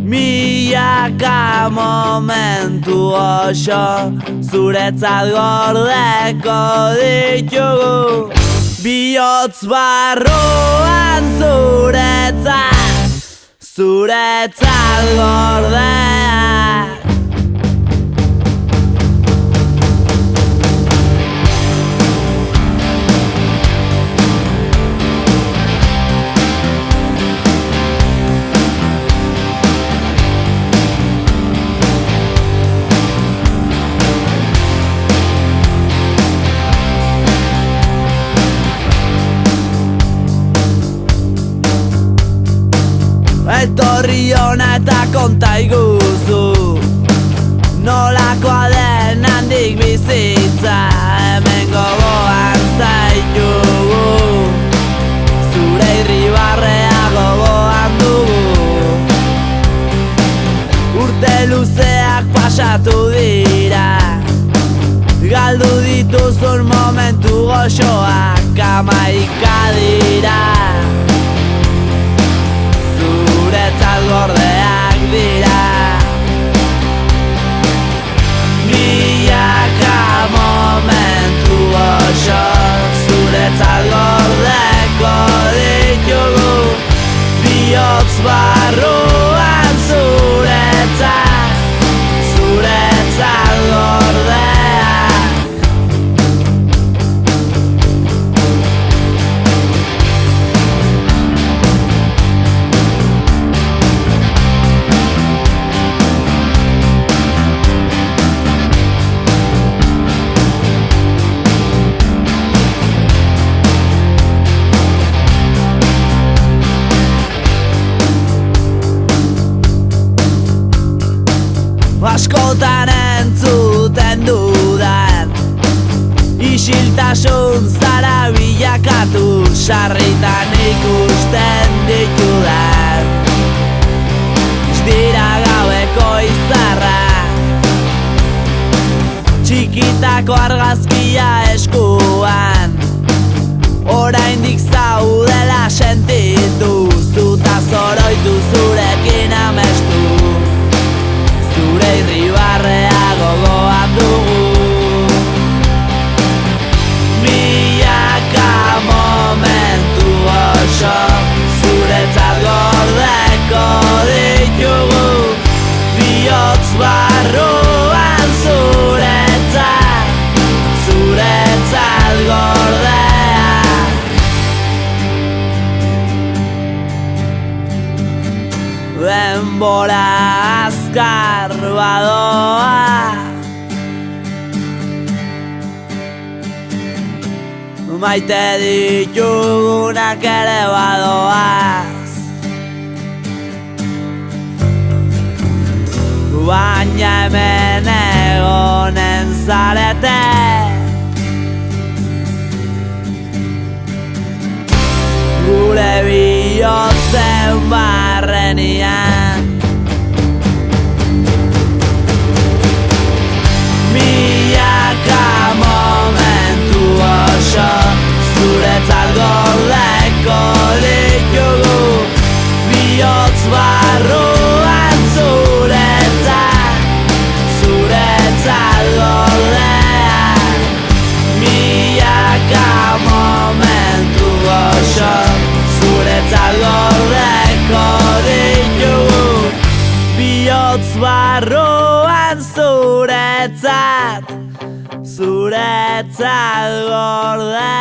Milaka momentu oso zuretzat gordeko ditugu, bihotz barruan zuretzat gordeak. Etorri hona eta konta iguzu nolakoa den handik bizitza, hemen gogoan zaitugu, zure irribarrea gogoan dugu. Urte luzeak pasatu dira, galdu dituzun momentu goxoak amaika dira, zuretzat gordeak dira. Milaka momentu oso zuretzat gordeko ditugu, bihotz barruan zuretzat gordeak. Askotan entzuten dudan isiltasun zara bilakatu, sarritan ikusten ditudan dira gaueko izarra, txikitako argazkia eskuan, oraindik zaudela sentitu, zuta zoroitu zurekin amestu, zure irribarrea gogoan dugu. Milaka momentu oso zuretzat gordeko ditugu, bihotz barruan zuretzat gordeak. Denbora azkar badoa, maite ditugunak ere badoaz, baina hemen egonen zarete, gure bihotzen barrenian. Milaka momentu oso zuretzat gordeko ditugu, bihotz barruan zuretzat gordeak. Milaka momentu oso zuretzat gordeko ditugu, bihotz barruan zuretzat gordeak.